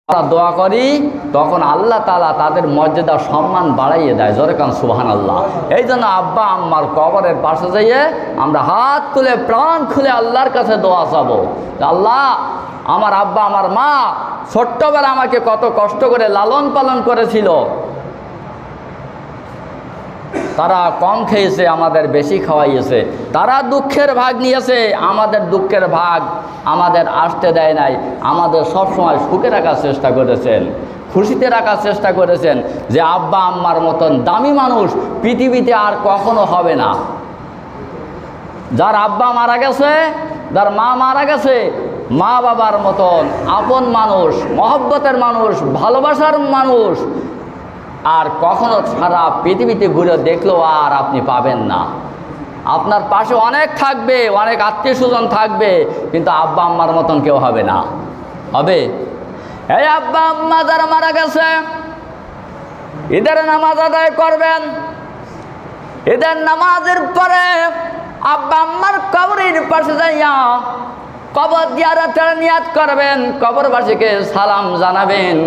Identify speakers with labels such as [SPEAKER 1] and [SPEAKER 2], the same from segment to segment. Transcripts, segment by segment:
[SPEAKER 1] আমরা দোয়া করি তখন আল্লাহ তাআলা তাদের মর্যাদা সম্মান বাড়াইয়ে দেয়। জোরে কান সুবহানাল্লাহ। এই জন্য আব্বা আম্মার কবরের পাশে যেয়ে আমরা হাত তুলে প্রাণ খুলে আল্লাহর কাছে দোয়া চাবো, আল্লাহ আমার আব্বা আমার মা ছোট্টবেলা আমাকে কত কষ্ট করে লালন পালন করেছিল, তারা কম খেয়েছে আমাদের বেশি খাওয়াইয়েছে, তারা দুঃখের ভাগ নিয়েছে আমাদের দুঃখের ভাগ আমাদের আসতে দেয় নাই, আমাদের সবসময় সুখে রাখার চেষ্টা করেছেন, খুশিতে রাখার চেষ্টা করেছেন। যে আব্বা আম্মার মতন দামি মানুষ পৃথিবীতে আর কখনো হবে না। যার আব্বা মারা গেছে, যার মা মারা গেছে, মা বাবার মতন আপন মানুষ, মহব্বতের মানুষ, ভালোবাসার মানুষ আর কখনো সারা পৃথিবীতে ঘুরে দেখলেও আর আপনি পাবেন না। আপনার পাশে অনেক থাকবে, অনেক আত্মীয় স্বজন থাকবে, কিন্তু আব্বা আম্মার মতন কেউ হবে না। হবে? এই আব্বা আম্মা যারা মারা গেছে ঈদের নামাজ আদায় করবেন। ঈদের নামাজের পরে আব্বা আম্মার কবরের পাশে যাইয়া কবর জিয়ারতের নিয়াত করবেন, কবরবাসীকে সালাম জানাবেন।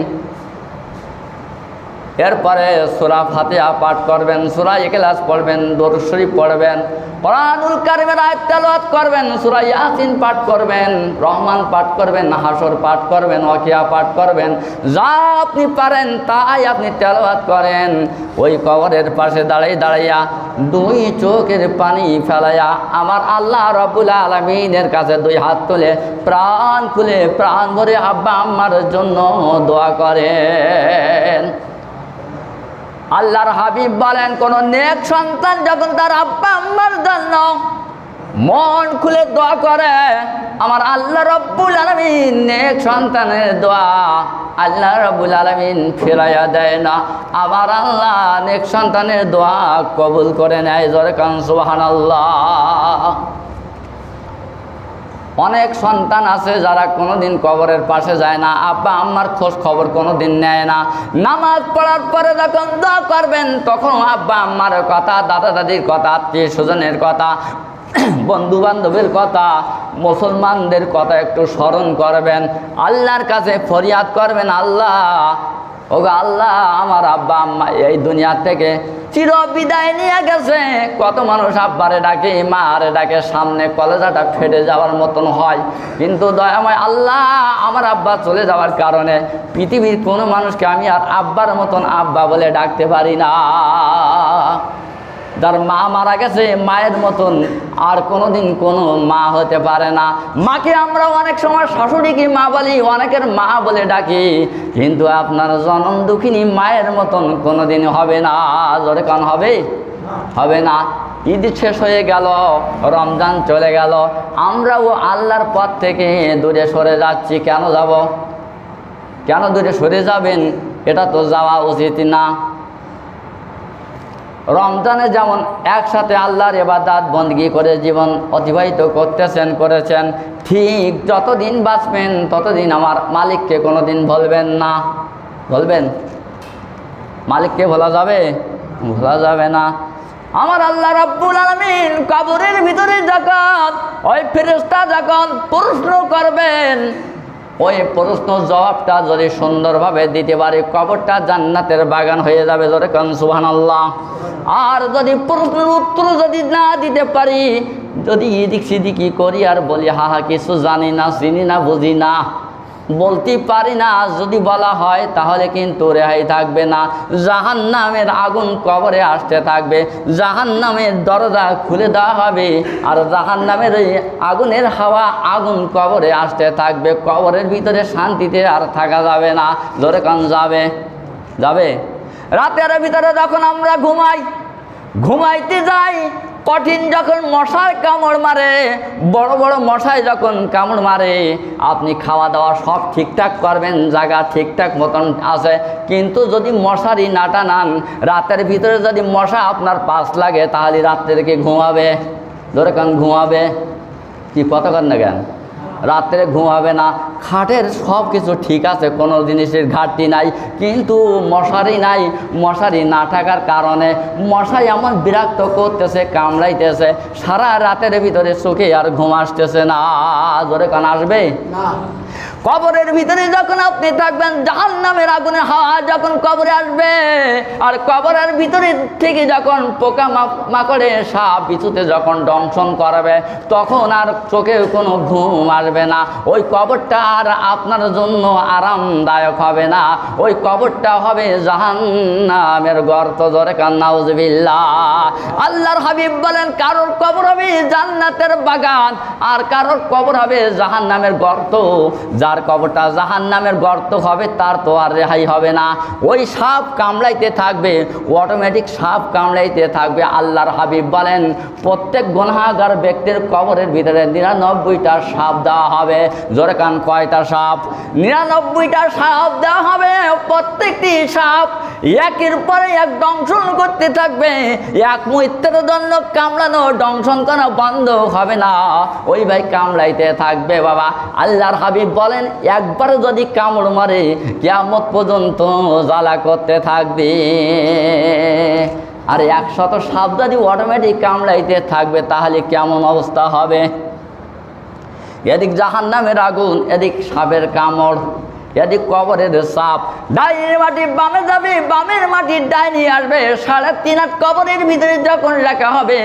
[SPEAKER 1] এরপরে সূরা ফাতিহা পাঠ করবেন, সূরা ইখলাস পড়বেন, দরুদ শরীফ পড়বেন, কোরআনুল কারীমের আয়াত তেলাওয়াত করবেন, সূরা ইয়াসিন পাঠ করবেন, রহমান পাঠ করবেন, হাসর পাঠ করবেন, ওয়াকিয়া পাঠ করবেন। যা আপনি পারেন তাই আপনি তেলাওয়াত করেন। ওই কবরের পাশে দাঁড়াইয়া দুই চোখের পানি ফেলাইয়া আমার আল্লাহ রাব্বুল আলামিনের কাছে দুই হাত তুলে প্রাণ খুলে প্রাণ ভরে আব্বা আম্মার জন্য দোয়া করেন। আল্লাহর হাবিব বলেন, কোন নেক সন্তান যখন তার আব্বা আম্মার জন্য মন খুলে দোয়া করে, আমার আল্লাহ রাব্বুল আলামিন নেক সন্তানের দোয়া আল্লাহ রাব্বুল আলামিন ফিরাইয়া দেয় না, আমার আল্লাহ নেক সন্তানের দোয়া কবুল করে নেয়। জোরে কান সুবহানাল্লাহ। অনেক সন্তান আছে যারা কোনোদিন কবরের পাশে যায় না, আব্বা আম্মার খোঁজ খবর কোনোদিন নেয় না। নামাজ পড়ার পরে যখন দোয়া করবেন তখন আব্বা আম্মার কথা, দাদা দাদির কথা, আত্মীয় স্বজনের কথা, বন্ধু বান্ধবের কথা, মুসলমানদের কথা একটু স্মরণ করবেন, আল্লাহর কাছে ফরিয়াদ করবেন, আল্লাহ ওগো আল্লাহ আমার আব্বা আম্মা এই দুনিয়া থেকে চির বিদায় নিয়ে গেছে। কত মানুষ আব্বারে ডাকে, মারে ডাকে, সামনে কলেজাটা ফেটে যাওয়ার মতন হয়, কিন্তু দয়াময় আল্লাহ আমার আব্বা চলে যাওয়ার কারণে পৃথিবীর কোনো মানুষকে আমি আর আব্বার মতন আব্বা বলে ডাকতে পারি না। যার মা মারা গেছে মায়ের মতন আর কোনোদিন কোনো মা হতে পারে না। মাকে আমরা অনেক সময় শাশুড়িকে মা বলি, অনেকের মা বলে ডাকি, কিন্তু আপনার জনম দুঃখিনী মায়ের মতন কোনোদিন হবে না। জোরে কান হবে? হবে না। ঈদ শেষ হয়ে গেল, রমজান চলে গেল, আমরাও আল্লাহর পথ থেকে দূরে সরে যাচ্ছি। কেন যাব? কেন দূরে সরে যাবেন? এটা তো যাওয়া উচিত না। রমজানে যেমন একসাথে আল্লাহর ইবাদত বندگی করে জীবন অতিবাহিত করেছেন, ঠিক যতদিন বাঁচবেন ততদিন আমার মালিককে কোনোদিন ভুলবেন না। বলবেন? মালিককে ভোলা যাবে? ভোলা যাবে না। আমার আল্লাহ রাব্বুল আলামিন কবরের ভিতরে যখন ওই ফেরেশতা যখন প্রশ্ন করবেন, ওই প্রশ্ন জবাবটা যদি সুন্দরভাবে দিতে পারি কবরটা জান্নাতের বাগান হয়ে যাবে। জোরে কান সুবহানাল্লাহ। আর যদি প্রশ্নের উত্তর যদি না দিতে পারি, যদি এদিক সেদিকই করি আর বলি হা হা কিছু জানি না, চিনি না, বুঝি না, বলতে পারি না, যদি বলা হয় তাহলে কিন্তু রেহাই থাকবে না। জাহান্নামের আগুন কবরে আসতে থাকবে, জাহান্নামের দরজা খুলে দেওয়া হবে, আর জাহান্নামের এই আগুনের হাওয়া আগুন কবরে আসতে থাকবে। কবরের ভিতরে শান্তিতে আর থাকা যাবে না। জোরে কান যাবে? যাবে? রাতের ভিতরে যখন আমরা ঘুমাইতে যাই, কঠিন যখন মশার কামড় মারে, বড় বড় মশায় যখন কামড় মারে, আপনি খাওয়া দাওয়া সব ঠিকঠাক করবেন, জায়গা ঠিকঠাক মতন আছে, কিন্তু যদি মশারি না টানান, রাতের ভিতরে যদি মশা আপনার পাশ লাগে, তাহলে রাত্রে কি ঘুমাবে? ধরে কান ঘুমাবে? কি কথা কন না কেন? রাত্রে ঘুমাবে না। খাটের সব কিছু ঠিক আছে, কোনো জিনিসের ঘাটতি নাই, কিন্তু মশারি নাই। মশারি না থাকার কারণে মশাই এমন বিরক্ত করতেছে, কামড়াইতেছে, সারা রাতের ভিতরে চোখে আর ঘুম আসতেছে না। জোরে কান আসবে না। কবরের ভিতরে যখন আপনি থাকবেন, জাহান্নামের আগুনের হাওয়া যখন কবরে আসবে, আর কবরের ভিতরে থেকে যখন পোকা মাকড়ে সাপ বিছুতে যখন দংশন করবে, তখন আর চোখে কোনো ঘুম আসবে না। ওই কবরটা আর আপনার জন্য আরামদায়ক হবে না, ওই কবরটা হবে জাহান্নামের গর্ত। জোরে কান নাউজুবিল্লাহ। আল্লাহর হাবিব বলেন, কারোর কবর হবে জান্নাতের বাগান, আর কারোর কবর হবে জাহান্নামের গর্ত। যার কবরটা জাহান্নামের গর্ত হবে তার তো আর রেহাই হবে না। ওই সাপ কামড়াইতে থাকবে, অটোমেটিক সাপ কামড়াইতে থাকবে। আল্লাহর হাবিব বলেন, প্রত্যেক গুনাহগার ব্যক্তির কবরের ভিতরে 99টা সাপ দেওয়া হবে। জোরে কান, কয়টা সাপ? 99টা সাপ দেওয়া হবে। প্রত্যেকটি সাপ একের পরে এক দংশন করতে থাকবে। এক মুহূর্তের জন্য কামড়ানো দংশন করা বন্ধ হবে না, ওই ভাই কামড়াইতে থাকবে বাবা। আল্লাহর হাবিব বলেন, একবার যদি কামড় মারে কিয়ামত পর্যন্ত জ্বালা করতে থাকবে। আর 100 সাপ যদি অটোমেটিক কামড়াইতে থাকবে, তাহলে কেমন অবস্থা হবে? এদিক জাহান্নামের আগুন, এদিক সাপের কামড়, এদিক কবরের সাপ। ডাইনের মাটি বামে যাবে, বামের মাটি ডাইনি আসবে। 3.5 হাত কবরের ভিতরে যখন রাখা হবে,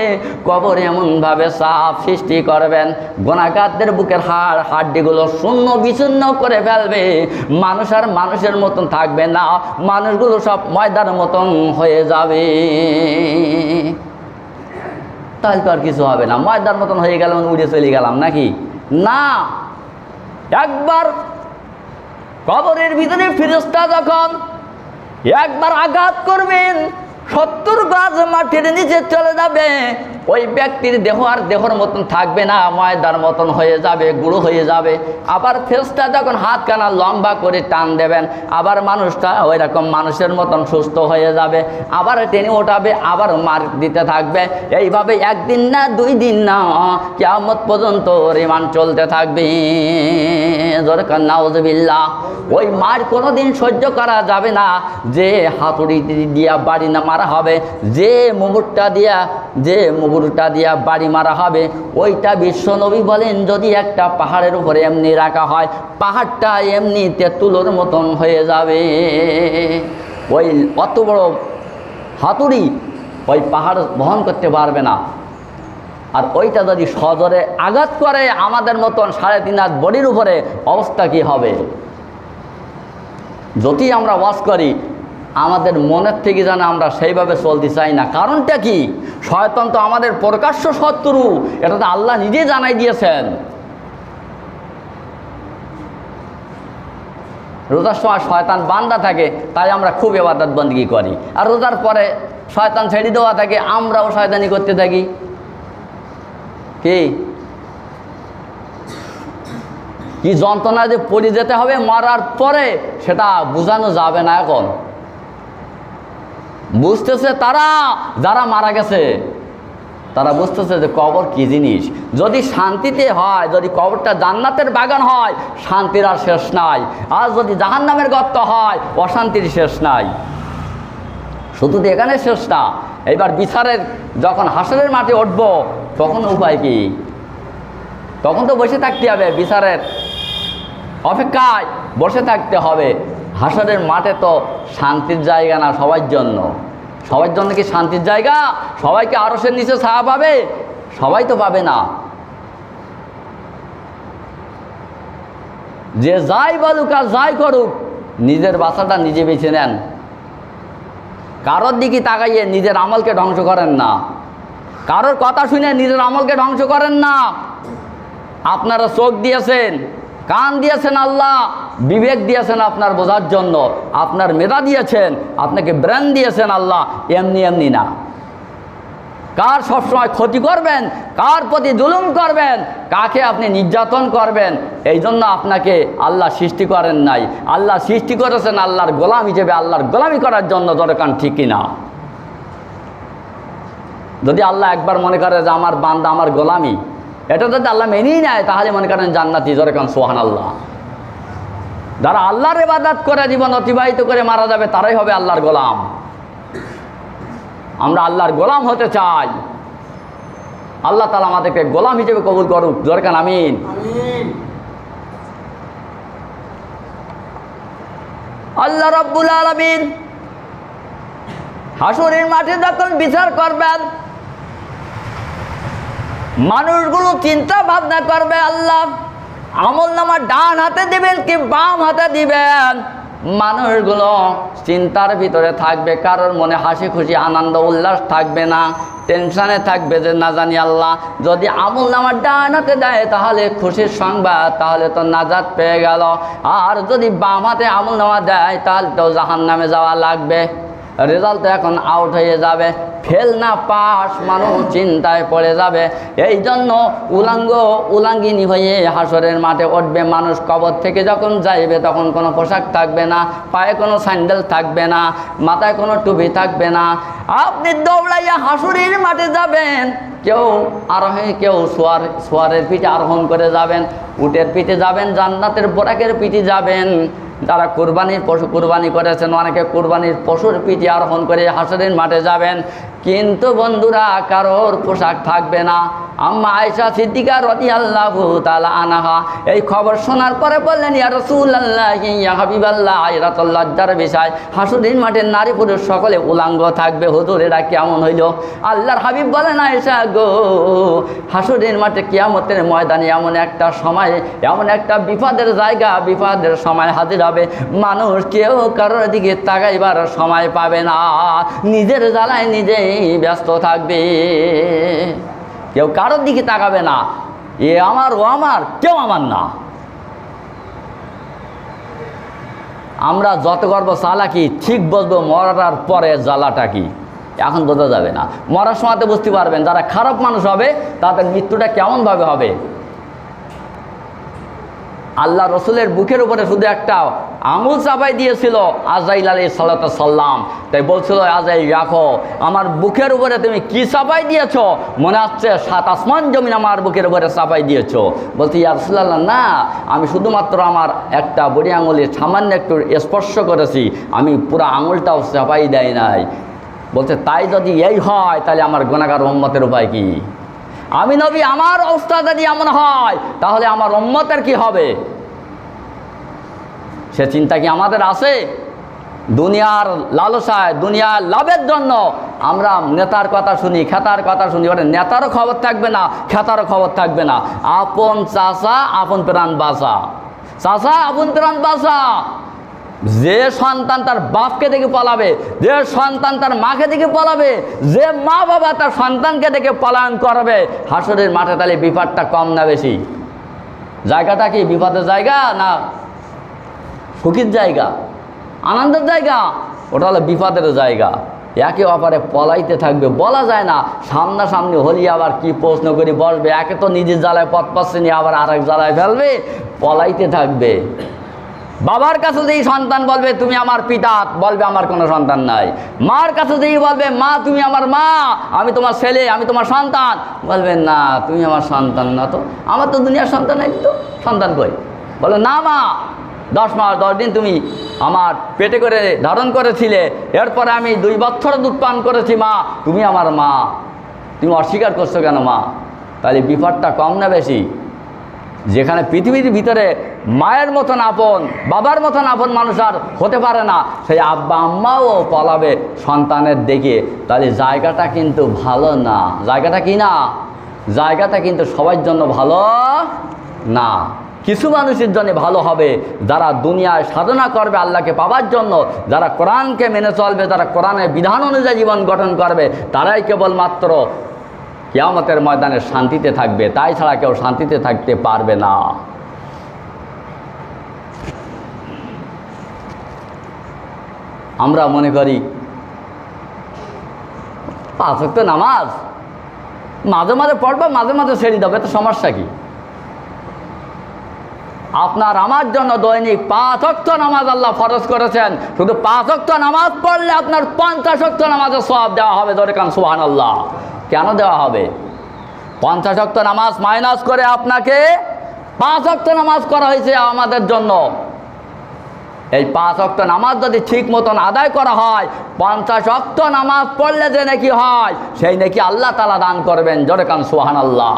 [SPEAKER 1] কবর এমনভাবে সাপ সৃষ্টি করবেন, গুনাহগারদের বুকের হাড্ডিগুলো শূন্য বিচ্ছিন্ন করে ফেলবে। মানুষ আর মানুষের মতন থাকবে না, মানুষগুলো সব ময়দার মতন হয়ে যাবে। তাহলে তো আর কিছু হবে না, ময়দার মতন হয়ে গেলাম, উড়ে চলে গেলাম নাকি? না, একবার কবরের ভিতরে ফেরেশতা যখন একবার আঘাত করবেন, 70 গজ মাটির নিচে চলে যাবে। ওই ব্যক্তির দেহ আর দেহর মতন থাকবে না, ময়দার মতন হয়ে যাবে, গুঁড়ো হয়ে যাবে। আবার ফেরেশতা যখন হাত কানা লম্বা করে টান দেবেন, আবার মানুষটা ওই রকম মানুষের মতন সুস্থ হয়ে যাবে। আবার টেনে ওঠাবে, আবার মার দিতে থাকবে। এইভাবে 1 দিন না 2 দিন না, কিয়ামত পর্যন্ত রিমান্ড চলতে থাকবে। জোরে কান নাউজুবিল্লাহ। ওই মার কোনোদিন সহ্য করা যাবে না। যে হাতুড়ি দিয়া বাড়ি না মারা হবে, যে মুগুরটা দিয়া বাড়ি মারা হবে, ওইটা বিশ্বনবী বলেন, যদি একটা পাহাড়ের উপরে এমনি রাখা হয়, পাহাড়টা এমনি তেঁতুলের মতন হয়ে যাবে। ওই অত বড় হাতুড়ি ওই পাহাড় বহন করতে পারবে না। আর ওইটা যদি সজোরে আঘাত করে আমাদের মতন 3.5 হাত বডির উপরে, অবস্থা কি হবে? যদি আমরা ওয়াজ করি, আমাদের মনের থেকে যেন আমরা সেইভাবে চলতে চাই না। কারণটা কি? শয়তান তো আমাদের প্রকাশ্য শত্রু, এটা তো আল্লাহ নিজে জানাই দিয়েছেন। রোজার সময় শয়তান বান্দা থাকে, তাই আমরা খুব ইবাদত বন্দেগী করি। আর রোজার পরে শয়তান ছেড়ে দেওয়া থাকে, আমরাও শয়তানি করতে থাকি। কি কি যন্ত্রণা যে পড়ে যেতে হবে মারার পরে, সেটা বোঝানো যাবে না। এখন বুঝতেছে তারা, যারা মারা গেছে তারা বুঝতেছে যে কবর কি জিনিস। যদি শান্তিতে হয়, যদি কবরটা জান্নাতের বাগান হয়, শান্তির আর শেষ নাই। আর যদি জাহান্নামের গর্ত হয়, অশান্তির শেষ নাই। শুধু তো এখানে শেষ না, এইবার বিচারের যখন হাসরের মাঠে উঠবো, তখন উপায় কি? তখন তো বসে থাকতে হবে, বিচারের অপেক্ষায় বসে থাকতে হবে। হাসরের মাঠে তো শান্তির জায়গা না সবার জন্য। সবার জন্য কি শান্তির জায়গা? সবাইকে আরশের নিচে ছায়া পাবে? সবাই তো পাবে না। যে যাই বলুক আর যাই করুক, নিজের বাসাটা নিজে বেছে নেন। কারোর দিকে তাকাইয়ে নিজের আমলকে ধ্বংস করেন না, কারোর কথা শুনে নিজের আমলকে ধ্বংস করেন না। আপনারা চোখ দিয়েছেন, কান দিয়েছেন, আল্লাহ বিবেক দিয়েছেন আপনার বোঝার জন্য, আপনার মেধা দিয়েছেন, আপনাকে ব্রেন দিয়েছেন আল্লাহ, এমনি এমনি না। কার সবসময় ক্ষতি করবেন, কার প্রতি জুলুম করবেন, কাকে আপনি নির্যাতন করবেন, এই জন্য আপনাকে আল্লাহ সৃষ্টি করেন নাই। আল্লাহ সৃষ্টি করেছেন আল্লাহর গোলাম হিসেবে, আল্লাহর গোলামি করার জন্য। দরকার ঠিক কিনা? যদি আল্লাহ একবার মনে করে যে আমার বান্দা আমার গোলামি, এটা যদি আল্লাহ মেনেই নেয়, তাহলে মনে করেন জান্নাতি। দরকার সুবহানাল্লাহ। যারা আল্লাহর ইবাদত করে জীবন অতিবাহিত করে মারা যাবে, তারাই হবে আল্লাহর গোলাম। আমরা আল্লাহর গোলাম হতে চাই। আল্লাহ তাআলা আমাদেরকে গোলাম হিসেবে কবুল করুক। দরকার আমিন। আল্লাহ রাব্বুল আলামিন হাসরের মাঠে যখন বিচার করবেন, মানুষগুলো চিন্তা ভাবনা করবে আল্লাহ আমলনামা ডান হাতে দিবেন কি বাম হাতে দিবেন। মানুষগুলো চিন্তার ভিতরে থাকবে, কারোর মনে হাসি খুশি আনন্দ উল্লাস থাকবে না, টেনশনে থাকবে যে না জানি আল্লাহ যদি আমলনামা ডান হাতে দেয় তাহলে খুশির সংবাদ, তাহলে তো নাজাত পেয়ে গেল, আর যদি বাম হাতে আমলনামা দেয় তাহলে তো জাহান্নামে যাওয়া লাগবে, রেজাল্ট তো এখন আউট হয়ে যাবে, ফেল না পাস মানুষ চিন্তায় পড়ে যাবে। এই জন্য উলাঙ্গিনী হয়ে হাসরের মাঠে উঠবে মানুষ। কবর থেকে যখন যাইবে তখন কোনো পোশাক থাকবে না, পায়ে কোনো স্যান্ডেল থাকবে না, মাথায় কোনো টুপি থাকবে না। আপনি দৌড়াইয়া হাসরের মাঠে যাবেন, কেউ আরোহী, কেউ সোয়ারের পিঠে আরোহণ করে যাবেন, উটের পিঠে যাবেন, জান্নাতের বোরাকের পিঠে যাবেন। যারা কুরবানির পশু কুরবানি করেছেন অনেকে কুরবানির পশুর পিঠে আরোহণ করে হাসরের মাঠে যাবেন। কিন্তু বন্ধুরা কারোর পোশাক থাকবে না। আম্মা আয়েশা সিদ্দিকা রাদিয়াল্লাহু তাআলা আনহা এই খবর শোনার পরে বললেন, ইয়া রাসূলুল্লাহ, ইয়া হাবিবাল্লাহ, এরা তো লজ্জার বিষয়, হাসরের মাঠে নারী পুরুষ সকলে উলাঙ্গ থাকবে, হুজুর এরা কেমন হইল? আল্লাহর হাবিব বলেন, আয়েশা গো, হাসরের মাঠে কিয়ামতের ময়দানে এমন একটা সময়, এমন একটা বিপদের জায়গা, বিপদের সময় হাজির হবে, মানুষ কেউ কারোর দিকে তাকাইবার সময় পাবে না, নিজের জ্বালায় নিজেই ব্যস্ত থাকবে, কেউ কারোর দিকে তাকাবে না, এ আমার ও আমার, কেউ আমার না। আমরা যত গর্ব চালাকি ঠিক বুঝবো মরার পরে জ্বালাটা কি, এখন বোঝা যাবে না, মরার সময়তে বুঝতে পারবেন। যারা খারাপ মানুষ হবে তাদের মৃত্যুটা কেমনভাবে হবে। আল্লাহ রসুলের বুকের উপরে শুধু একটা আঙুল চাপাই দিয়েছিল আজরাইল আলাইহিস সালাতু সাল্লাম, তাই বলছিল, আজরাইল রাখো, আমার বুকের উপরে তুমি কি চাপাই দিয়েছো? মনে হচ্ছে 7 আসমান জমিন আমার বুকের উপরে চাপাই দিয়েছো। বলছি, ইয়া রাসূলুল্লাহ, না, আমি শুধুমাত্র আমার একটা বড়ি আঙুলের সামান্য একটু স্পর্শ করেছি, আমি পুরো আঙুলটাও চাপাই দেয় নাই। বলছে, তাই যদি এই হয় তাহলে আমার গুনাহগার উম্মতের উপায় কি? আমি নবী, আমার অবস্থা যদি এমন হয় তাহলে আমার উম্মতের কি হবে? সে চিন্তা কি আমাদের আছে? দুনিয়ার লালসায়, দুনিয়ার লাভের জন্য আমরা নেতার কথা শুনি, খেতার কথা শুনি, ওটা নেতারও খবর থাকবে না, খেতারও খবর থাকবে না। আপন চাষা আপন প্রাণ বাঁচা, চাষা আপন প্রাণ বাঁচা। যে সন্তান তার বাপকে দেখে পালাবে, যে সন্তান তার মাকে দেখে পালাবে, যে মা বাবা তার সন্তানকে দেখে পলায়ন করবে, হাসরের মাঠে তাহলে বিপদটা কম না বেশি? জায়গাটা কি বিপদের জায়গা না সুখীর জায়গা, আনন্দের জায়গা? ওটা হলো বিপদের জায়গা। একে অপরে পলাইতে থাকবে, বলা যায় না, সামনাসামনি হলি আবার কি প্রশ্ন করি বসবে, একে তো নিজের জ্বালায় পথ পাচ্ছে নি, আবার আরেক জ্বালায় ফেলবে, পলাইতে থাকবে। বাবার কাছে যেই সন্তান বলবে তুমি আমার পিতা, বলবে আমার কোনো সন্তান নাই। মার কাছে যেই বলবে মা তুমি আমার মা, আমি তোমার ছেলে, আমি তোমার সন্তান, বলবে না তুমি আমার সন্তান না, তো আমার তো দুনিয়ার সন্তান নাই, তো সন্তান কই? বলে না মা, 10 মাস 10 দিন তুমি আমার পেটে করে ধারণ করেছিলে, এরপরে আমি 2 বছর দুধ পান করেছি, মা তুমি আমার মা, তুমি অস্বীকার করছো কেন মা? তাহলে বিপদটা কম না বেশি? যেখানে পৃথিবীর ভিতরে মায়ের মতন আপন, বাবার মতন আপন মানুষ আর হতে পারে না, সেই আব্বা আম্মাও পলাবে সন্তানের দেখে, তাহলে জায়গাটা কিন্তু ভালো না। জায়গাটা কি না? জায়গাটা কিন্তু সবার জন্য ভালো না। কিছু মানুষের জন্য ভালো হবে, যারা দুনিয়ায় সাধনা করবে আল্লাহকে পাওয়ার জন্য, যারা কোরআনকে মেনে চলবে, যারা কোরআনের বিধান অনুযায়ী জীবন গঠন করবে, তারাই কেবলমাত্র কিয়ামতের ময়দানে শান্তিতে থাকবে, তাই ছাড়া কেউ শান্তিতে থাকতে পারবে না। আমরা মনে করি 5 ওয়াক্ত নামাজ মাঝে মাঝে পড়বা, মাঝে মাঝে ছেড়ে দেবে, তো সমস্যা কি? আপনার আমার জন্য দৈনিক 5 ওয়াক্ত নামাজ আল্লাহ ফরজ করেছেন। শুধু 5 ওয়াক্ত নামাজ পড়লে আপনার 50 ওয়াক্ত নামাজের সওয়াব দেওয়া হবে। ধরে কান সুবহানাল্লাহ। কেন দেওয়া হবে? 50 ওয়াক্ত নামাজ মাইনাস করে আপনাকে 5 ওয়াক্ত নামাজ করা হয়েছে আমাদের জন্য। এই 5 ওয়াক্ত নামাজ যদি ঠিক মতন আদায় করা হয়, 50 ওয়াক্ত নামাজ পড়লে যে নাকি হয়, সেই নাকি আল্লাহ তাআলা দান করবেন। জোরে কান সুবহানাল্লাহ।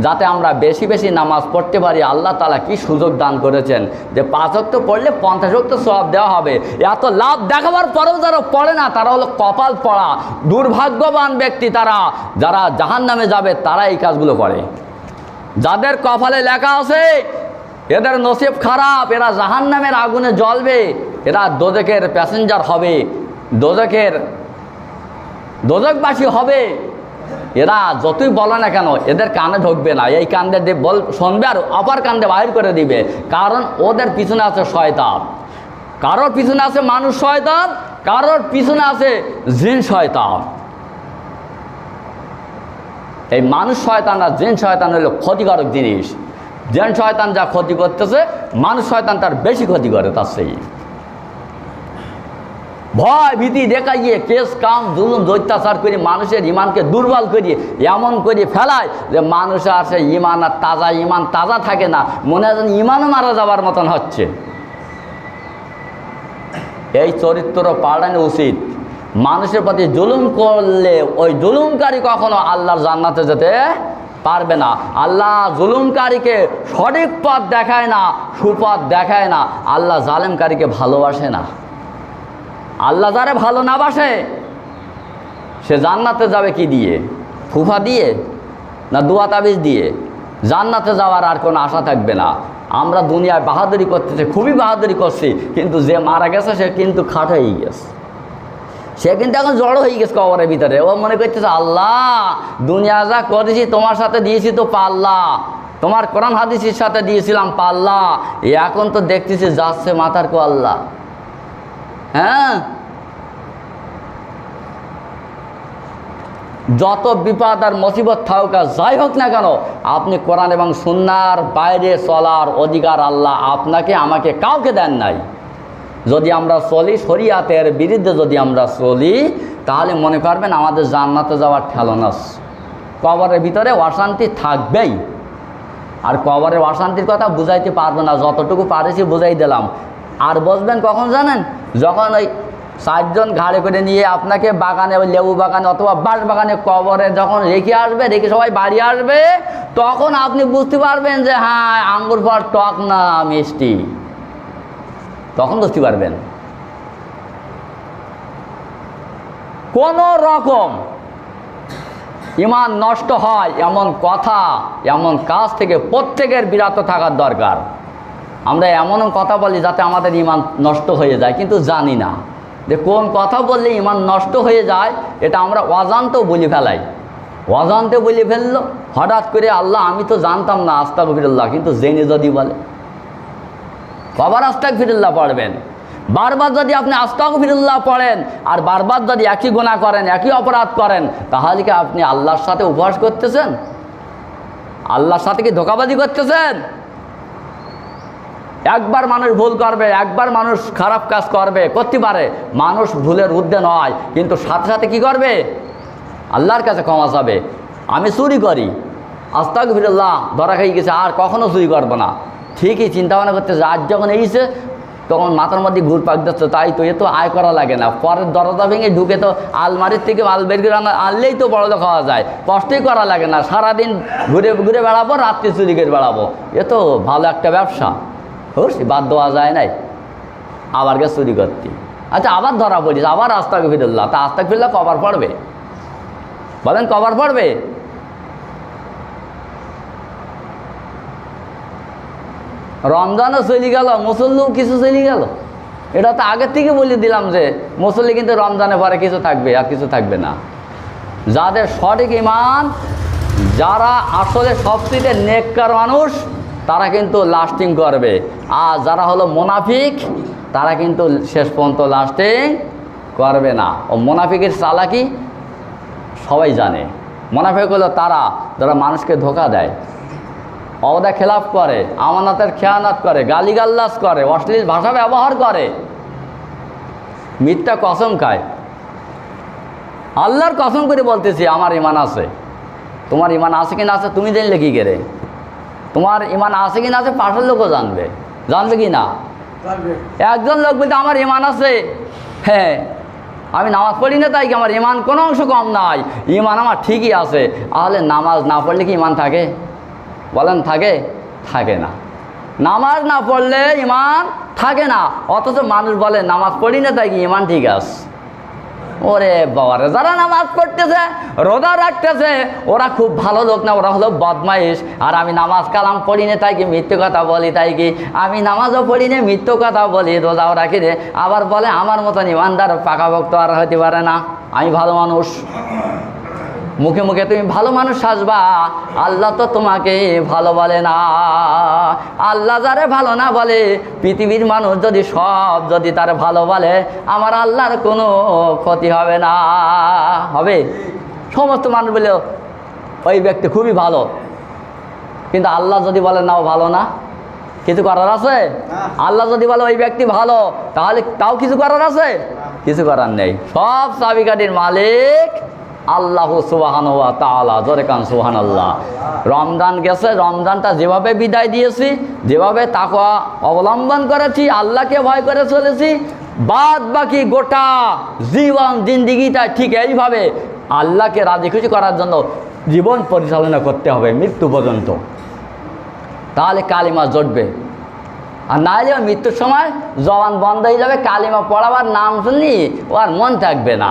[SPEAKER 1] যাতে আমরা বেশি বেশি নামাজ পড়তে পারি। আল্লাহ তাআলা কি সুযোগ দান করেছেন যে 5 ওয়াক্ত পড়লে 50 ওয়াক্ত সওয়াব দেওয়া হবে। এত লাভ দেখাবার পরেও যারা পড়ে না তারা হলো কপাল পড়া দুর্ভাগ্যবান ব্যক্তি। তারা যারা জাহান্নামে যাবে তারা এই কাজগুলো করে। যাদের কপালে লেখা আছে এদের নসিব খারাপ, এরা জাহান্নামের আগুনে জ্বলবে, এরা দোজখের প্যাসেঞ্জার হবে, দোজখবাসী হবে। এরা যতই বলে না কেন এদের কানে ঢুকবে না, এই কান্দে শুনবে আর অপর কান্দে বাহির করে দিবে। কারণ ওদের পিছনে আছে শয়তান। কারোর পিছনে আছে মানুষ শয়তান, কারোর পিছনে আছে জিন শয়তান। এই মানুষ শয়তান আর জিন শয়তান হলো ক্ষতিকারক জিনিস। জিন শয়তান যা ক্ষতি করতেছে মানুষ শয়তান তার বেশি ক্ষতি করে। তার সেই ভয় ভীতি দেখাইয়ে কেস কাম জুলুম অত্যাচার করে মানুষের ইমানকে দুর্বল করিয়ে এমন করে ফেলায় যে মানুষের আসে ইমান আর ইমান তাজা থাকে না, মনে হয় ইমানও মারা যাবার মতন হচ্ছে। এই চরিত্র পাল্টানো উচিত। মানুষের প্রতি জুলুম করলে ওই জুলুমকারী কখনো আল্লাহর জান্নাতে যেতে পারবে না। আল্লাহ জুলুমকারীকে সঠিক পথ দেখায় না, সুপথ দেখায় না। আল্লাহ জালেমকারীকে ভালোবাসে না। আল্লাহ যারে ভালো না বাসে সে জান্নাতে যাবে কি দিয়ে? ফুফা দিয়ে না দুয়া তাবিজ দিয়ে? জান্নাতে যাওয়ার আর কোনো আশা থাকবে না। আমরা দুনিয়ায় বাহাদুরি করতেছি, খুবই বাহাদুরি করছি, কিন্তু যে মারা গেছে সে কিন্তু খাট হয়ে গেছে, সে কিন্তু এখন জড়ো হয়ে গেছে কবরের ভিতরে। ও মনে করতেছে আল্লাহ দুনিয়া যা করেছি তোমার সাথে দিয়েছি তো পাল্লা, তোমার কোরআন হাদিসের সাথে দিয়েছিলাম পাল্লা, এখন তো দেখতেছি যাচ্ছে মাথার কো আল্লাহ। হ্যাঁ, যত বিপদ আর মুসিবত থাকুক যাই হোক না কেন, আপনি কোরআন এবং সুন্নাহর বাইরে চলার অধিকার আল্লাহ আপনাকে আমাকে কাউকে দেন নাই। যদি আমরা চলি শরিয়াতের বিরুদ্ধে, যদি আমরা চলি, তাহলে মনে করবেন আমাদের জান্নাতে যাওয়ার ঠেলনা। কবরের ভিতরে অশান্তি থাকবেই। আর কবরের অশান্তির কথা বুঝাইতে পারবো না, যতটুকু পারেছি বুঝাই দিলাম। আর বসবেন কখন জানেন? যখন ওই 4 জন ঘাড়ে করে নিয়ে আপনাকে বাগানে, ওই লেবু বাগানে অথবা বাঁশ বাগানে কবরে যখন রেখে আসবে, রেখে সবাই বাড়ি আসবে, তখন আপনি বুঝতে পারবেন যে হ্যাঁ আঙ্গুর ফল টক না মিষ্টি। তখন বুঝতে পারবেন। কোন রকম ঈমান নষ্ট হয় এমন কথা, এমন কাজ থেকে প্রত্যেকের বিরত থাকার দরকার। আমরা এমন কথা বলি যাতে আমাদের ঈমান নষ্ট হয়ে যায়, কিন্তু জানি না যে কোন কথা বললে ঈমান নষ্ট হয়ে যায়। এটা আমরা অজান্তেও বলে ফেলাই। অজান্তে বলে ফেললো হঠাৎ করে, আল্লাহ আমি তো জানতাম না, আস্তাগফিরুল্লাহ। কিন্তু জেনে যদি বলে, কবার আস্তাগফিরুল্লাহ পড়বেন? বারবার যদি আপনি আস্তাগফিরুল্লাহ পড়েন আর বারবার যদি একই গুনাহ করেন, একই অপরাধ করেন, তাহলে কি আপনি আল্লাহর সাথে উপহাস করতেছেন? আল্লাহর সাথে কি ধোঁকাবাজি করতেছেন? একবার মানুষ ভুল করবে, একবার মানুষ খারাপ কাজ করতে পারে। মানুষ ভুলের ঊর্ধ্বে নয়, কিন্তু সাথে সাথে কি করবে? আল্লাহর কাছে ক্ষমা চাবে। আমি চুরি করি, আস্তাগফিরুল্লাহ, ধরা খেয়ে গেছে, আর কখনো চুরি করবো না। ঠিকই চিন্তা ভাবনা করতেছে, আজ যখন এইছে তখন মাথার মধ্যে ঘুরপাক দিচ্ছে, তাই তো এ তো আয় করা লাগে না, পরের দরজা ভেঙে ঢুকে তো আলমারির থেকে মাল বের করে আনলেই তো বড় খাওয়া যায়, কষ্টই করা লাগে না। সারাদিন ঘুরে ঘুরে বেড়াবো, রাত্রে চুরি করে বেড়াবো, এ তো ভালো একটা ব্যবসা। বাদ দেওয়া যায় নাই, আবার গেছে চুরি করতে। আচ্ছা আবার ধরা পড়িস, আবার আস্তাগফিরুল্লাহ। তা আস্তাগফিরুল্লাহ কবার পড়বে? বলেন কবার পড়বে? রমজানও চলে গেল, মুসল্লিও কিছু চলে গেল। এটা তো আগের থেকে বলে দিলাম যে মুসল্লি কিন্তু রমজানের পরে কিছু থাকবে আর কিছু থাকবে না। যাদের সঠিক ঈমান, যারা আসলে সবচেয়ে নেককার মানুষ, তারা কিন্তু লাস্টিং করবে। আর যারা হলো মুনাফিক, তারা কিন্তু শেষ পর্যন্ত লাস্টিং করবে না। ও মুনাফিকের চালাকি সবাই জানে। মুনাফিক হলো তারা যারা মানুষকে ধোঁকা দেয়, ওয়াদা খেলাফ করে, আমানতের খেয়ানত করে, গালিগাল্লাজ করে, অশ্লীল ভাষা ব্যবহার করে, মিথ্যা কসম খায়। আল্লাহর কসম করে বলতেছি আমার ঈমান আছে। তোমার ঈমান আছে কি না আছে তুমি জানলে কি করে? তোমার ঈমান আছে কি না আছে পাশের লোকও জানবে কি না? একজন লোক বলতে আমার ঈমান আছে, হ্যাঁ আমি নামাজ পড়ি না তাই কি আমার ঈমান কোনো অংশ কম নাই, ঈমান আমার ঠিকই আছে। তাহলে নামাজ না পড়লে কি ঈমান থাকে? বলেন থাকে? থাকে না। নামাজ না পড়লে ইমান থাকে না, অথচ মানুষ বলে নামাজ পড়ি না তাই কি ইমান ঠিক আছে। ওরে বাবারে, যারা নামাজ পড়তেছে, রোজা রাখতেছে, ওরা খুব ভালো লোক না, ওরা হলো বদমাইশ। আর আমি নামাজ কালাম পড়ি না তাই কি মিথ্যে কথা বলি, তাই কি আমি নামাজও পড়ি না, মিথ্যে কথা বলি, রোজাও রাখি রে, আবার বলে আমার মতন ইমানদার পাকাভক্ত আর হতে পারে না, আমি ভালো মানুষ। মুখে মুখে তুমি ভালো মানুষ সাজবা, আল্লাহ তো তোমাকে ভালো বলে না। আল্লাহ যারে ভালো না বলে, পৃথিবীর মানুষ যদি সব যদি তার ভালো বলে, আমার আল্লাহর কোনো ক্ষতি হবে না। হবে? সমস্ত মানুষ বলে ওই ব্যক্তি খুবই ভালো, কিন্তু আল্লাহ যদি বলে নাও ভালো না, কিছু করার আছে? আল্লাহ যদি বলে ওই ব্যক্তি ভালো, তাহলে তাও কিছু করার আছে? কিছু করার নেই। সব চাবিকাঠির মালিক আল্লাহ সুবহানাহু ওয়া তাআলা। জোরে কান সুবহানাল্লাহ। রমজান গেছে, রমজানটা যেভাবে বিদায় দিয়েছি, যেভাবে তাকওয়া অবলম্বন করেছি, আল্লাহকে ভয় করে চলেছি, বাদ বাকি গোটা জীবন জিন্দিগিটা ঠিক এইভাবে আল্লাহকে রাজি খুশি করার জন্য জীবন পরিচালনা করতে হবে মৃত্যু পর্যন্ত। তাহলে কালিমা জটবে। আর না হলে মৃত্যুর সময় জবান বন্ধ হয়ে যাবে, কালিমা পড়াবার নাম শুনলি ও আর মন থাকবে না,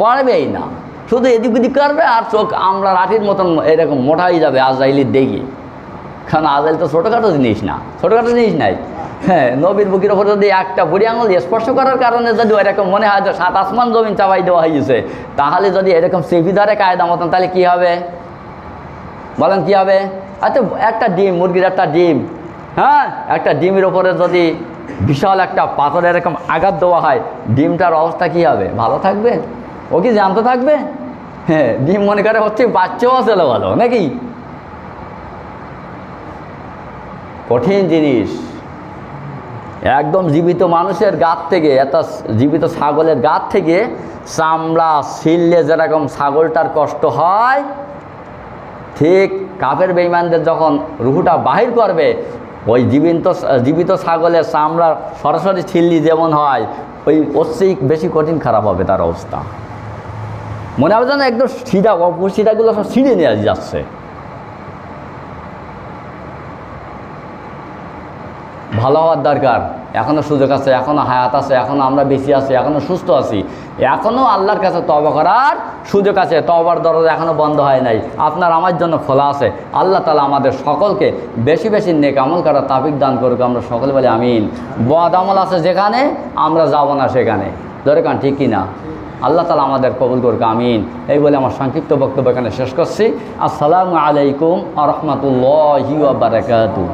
[SPEAKER 1] পড়বেই না, শুধু এদিক ওদিক করবে, আর চোখ আমরা লাঠির মতন এরকম মোটা হয়ে যাবে আজরাইলের দেখি। কারণ আজরাইল তো ছোটোখাটো জিনিস না, ছোটোখাটো জিনিস নাই। হ্যাঁ, নবীর বুকের ওপর যদি একটা বুড়ি আঙুল স্পর্শ করার কারণে যদি এরকম মনে হয় যে 7 আসমান জমিন চাপাই দেওয়া হয়েছে, তাহলে যদি এরকম চেপি ধরে কায়দা মতন, তাহলে কী হবে বলেন? কী হবে? আচ্ছা, একটা ডিম, মুরগির একটা ডিম, হ্যাঁ, একটা ডিমের ওপরে যদি বিশাল একটা পাথর এরকম আঘাত দেওয়া হয়, ডিমটার অবস্থা কী হবে? ভালো থাকবে? ও কি জানতে থাকবে? হ্যাঁ, ডিম মনে করে হচ্ছে বাচ্চাও চলে ভালো নাকি? কঠিন জিনিস। একদম জীবিত মানুষের গাত থেকে, একটা জীবিত ছাগলের গাত থেকে চামড়া ছিললে যেরকম ছাগলটার কষ্ট হয়, ঠিক কাফের বেঈমানদের যখন রুহুটা বাহির করবে, ওই জীবিত ছাগলের চামড়া সরাসরি ছিললি যেমন হয়, ওই ওর চেয়ে বেশি কঠিন খারাপ হবে তার অবস্থা। মনে হবে যেন একদম সিধা, সিধাগুলো সব ছিঁড়ে নিয়ে যাচ্ছে। ভালো হওয়ার দরকার, এখনও সুযোগ আছে, এখনও হায়াত আছে, এখনও আমরা বেঁচে আছি, এখনও সুস্থ আছি, এখনও আল্লাহর কাছে তওবা করার সুযোগ আছে। তওবার দরজা এখনও বন্ধ হয় নাই, আপনার আমার জন্য খোলা আছে। আল্লাহ তাআলা আমাদের সকলকে বেশি বেশি নেক আমল করার তাওফিক দান করুক। আমরা সকলে বলি আমিন। বদ আমল আছে যেখানে, আমরা যাব না সেখানে। ধরে কান ঠিক কিনা? আল্লাহ তাআলা আমাদের কবুল করুক, আমিন। এই বলে আমার সংক্ষিপ্ত বক্তব্য এখানে শেষ করছি। আসসালামু আলাইকুম ওয়া রাহমাতুল্লাহি ওয়া বারাকাতুহু।